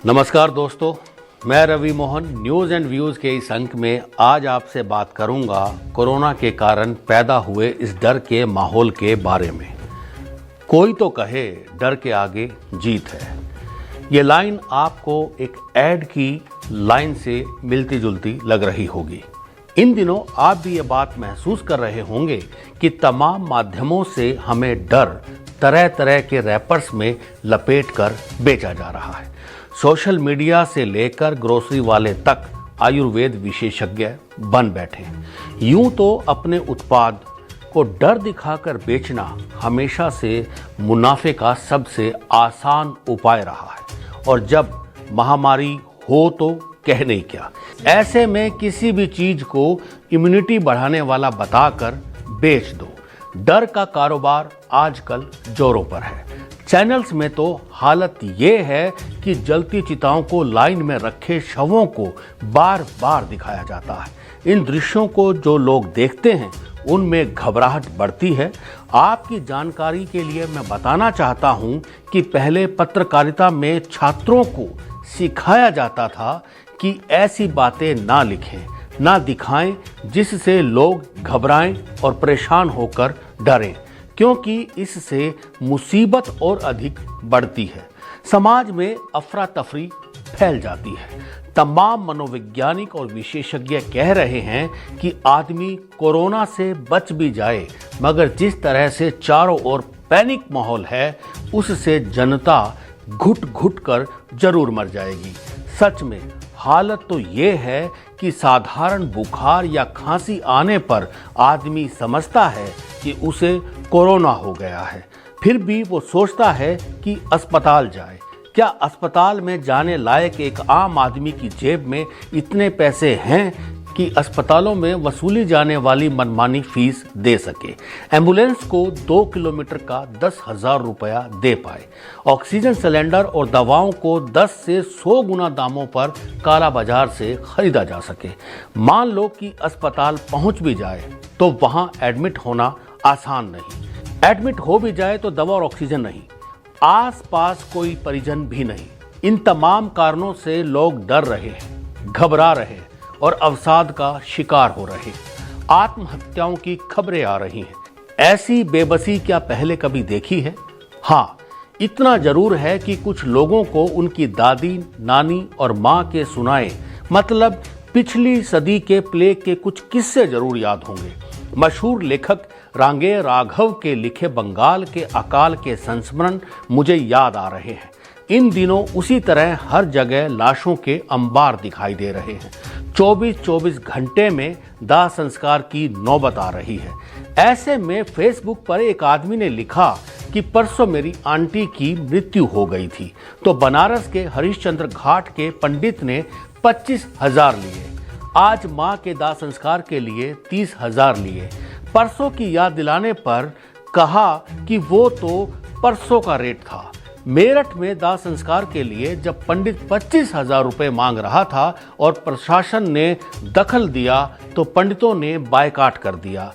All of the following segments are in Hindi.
नमस्कार दोस्तों, मैं Ravi Mohan news and views के इस अंक में आज आपसे बात करूंगा कोरोना के कारण पैदा हुए इस डर के माहौल के बारे में। कोई तो कहे डर के आगे जीत है। ये लाइन आपको एक ऐड की लाइन से मिलती जुलती लग रही होगी। इन दिनों आप भी ये बात महसूस कर रहे होंगे कि तमाम माध्यमों से हमें डर तरह तरह के रैपर्स में लपेट कर बेचा जा रहा है। सोशल मीडिया से लेकर ग्रोसरी वाले तक आयुर्वेद विशेषज्ञ बन बैठे हैं। यूं तो अपने उत्पाद को डर दिखाकर बेचना हमेशा से मुनाफे का सबसे आसान उपाय रहा है, और जब महामारी हो तो कहने ही क्या। ऐसे में किसी भी चीज को इम्यूनिटी बढ़ाने वाला बताकर बेच दो। डर का कारोबार आजकल जोरों पर है। चैनल्स में तो हालत ये है कि जलती चिताओं को लाइन में रखे शवों को बार बार दिखाया जाता है। इन दृश्यों को जो लोग देखते हैं उनमें घबराहट बढ़ती है। आपकी जानकारी के लिए मैं बताना चाहता हूं कि पहले पत्रकारिता में छात्रों को सिखाया जाता था कि ऐसी बातें ना लिखें, ना दिखाएं जिससे लोग घबराएं और परेशान होकर डरें, क्योंकि इससे मुसीबत और अधिक बढ़ती है। समाज में अफरा तफरी फैल जाती है। तमाम मनोवैज्ञानिक और विशेषज्ञ कह रहे हैं कि आदमी कोरोना से बच भी जाए, मगर जिस तरह से चारों ओर पैनिक माहौल है उससे जनता घुट घुट कर जरूर मर जाएगी। सच में हालत तो ये है कि साधारण बुखार या खांसी आने पर आदमी समझता है कि उसे कोरोना हो गया है, फिर भी वो सोचता है कि अस्पताल जाए। क्या अस्पताल में जाने लायक एक आम आदमी की जेब में इतने पैसे हैं कि अस्पतालों में वसूली जाने वाली मनमानी फीस दे सके, एम्बुलेंस को 2 किलोमीटर का 10,000 रुपया दे पाए, ऑक्सीजन सिलेंडर और दवाओं को 10 से 100 गुना दामों पर काला बाजार से खरीदा जा सके। मान लो कि अस्पताल पहुंच भी जाए तो वहां एडमिट होना आसान नहीं। एडमिट हो भी जाए तो दवा और ऑक्सीजन नहीं, आस पास कोई परिजन भी नहीं। इन तमाम कारणों से लोग डर रहे हैं, घबरा रहे हैं और अवसाद का शिकार हो रहे हैं। आत्महत्याओं की खबरें आ रही हैं। ऐसी बेबसी क्या पहले कभी देखी है? हाँ, इतना जरूर है कि कुछ लोगों को उनकी दादी, नानी और माँ के सुनाए, मतलब पिछली सदी के प्लेग के कुछ किस्से जरूर याद होंगे। मशहूर लेखक रांगे राघव के लिखे बंगाल के अकाल के संस्मरण मुझे याद आ रहे हैं। इन दिनों उसी तरह हर जगह लाशों के अंबार दिखाई दे रहे हैं। 24-24 घंटे में दाह संस्कार की नौबत आ रही है। ऐसे में फेसबुक पर एक आदमी ने लिखा कि परसों मेरी आंटी की मृत्यु हो गई थी, तो बनारस के हरिश्चंद्र घाट के पंडित ने 25,000 लिए। आज माँ के दाह संस्कार के लिए 30,000 लिए। परसों की याद दिलाने पर कहा कि वो तो परसों का रेट था। मेरठ में दाह संस्कार के लिए जब पंडित 25,000 रुपए मांग रहा था और प्रशासन ने दखल दिया तो पंडितों ने बायकाट कर दिया।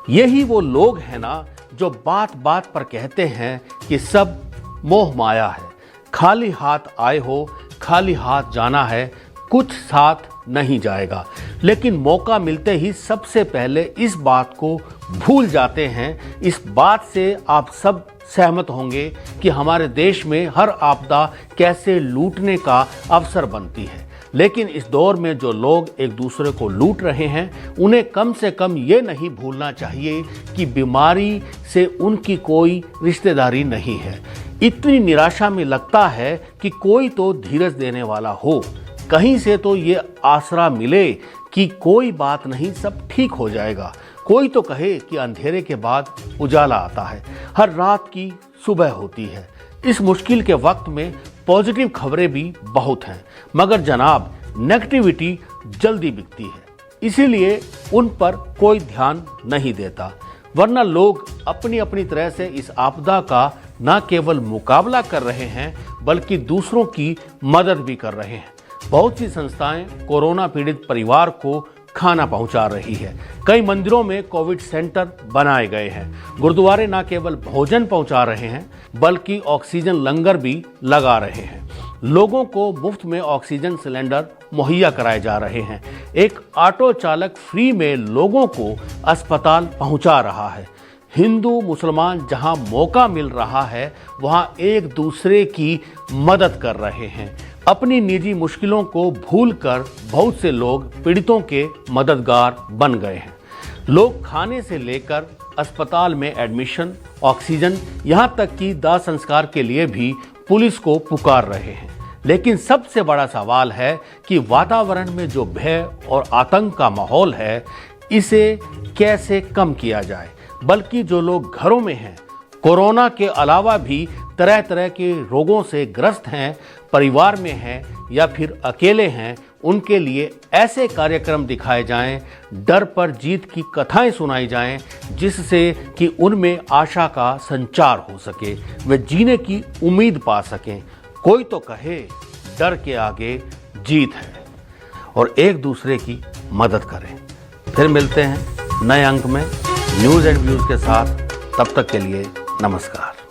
यही वो लोग हैं ना जो बात बात पर कहते हैं कि सब मोह माया है, खाली हाथ आए हो खाली हाथ जाना है, कुछ साथ नहीं जाएगा। लेकिन मौका मिलते ही सबसे पहले इस बात को भूल जाते हैं। इस बात से आप सब सहमत होंगे कि हमारे देश में हर आपदा कैसे लूटने का अवसर बनती है। लेकिन इस दौर में जो लोग एक दूसरे को लूट रहे हैं उन्हें कम से कम ये नहीं भूलना चाहिए कि बीमारी से उनकी कोई रिश्तेदारी नहीं है। इतनी निराशा में लगता है कि कोई तो धीरज देने वाला हो, कहीं से तो ये आसरा मिले कि कोई बात नहीं, सब ठीक हो जाएगा। कोई तो कहे कि अंधेरे के बाद उजाला आता है, हर रात की सुबह होती है। इस मुश्किल के वक्त में पॉजिटिव खबरें भी बहुत हैं, मगर जनाब नेगेटिविटी जल्दी बिकती है, इसीलिए उन पर कोई ध्यान नहीं देता। वरना लोग अपनी अपनी तरह से इस आपदा का न केवल मुकाबला कर रहे हैं बल्कि दूसरों की मदद भी कर रहे हैं। बहुत सी संस्थाएं कोरोना पीड़ित परिवार को खाना पहुंचा रही है। कई मंदिरों में कोविड सेंटर बनाए गए हैं। गुरुद्वारे न केवल भोजन पहुंचा रहे हैं बल्कि ऑक्सीजन लंगर भी लगा रहे हैं। लोगों को मुफ्त में ऑक्सीजन सिलेंडर मुहैया कराए जा रहे हैं। एक ऑटो चालक फ्री में लोगों को अस्पताल पहुंचा रहा है। हिंदू मुसलमान जहां मौका मिल रहा है वहां एक दूसरे की मदद कर रहे हैं। अपनी निजी मुश्किलों को भूलकर बहुत से लोग पीड़ितों के मददगार बन गए हैं। लोग खाने से लेकर अस्पताल में एडमिशन, ऑक्सीजन, यहां तक कि दाह संस्कार के लिए भी पुलिस को पुकार रहे हैं। लेकिन सबसे बड़ा सवाल है कि वातावरण में जो भय और आतंक का माहौल है, इसे कैसे कम किया जाए। बल्कि जो लोग घरों में हैं, कोरोना के अलावा भी तरह तरह के रोगों से ग्रस्त हैं, परिवार में हैं या फिर अकेले हैं, उनके लिए ऐसे कार्यक्रम दिखाए जाएं, डर पर जीत की कथाएं सुनाई जाएं, जिससे कि उनमें आशा का संचार हो सके, वे जीने की उम्मीद पा सकें। कोई तो कहे डर के आगे जीत है, और एक दूसरे की मदद करें। फिर मिलते हैं नए अंक में न्यूज़ एंड व्यूज़ के साथ। तब तक के लिए नमस्कार।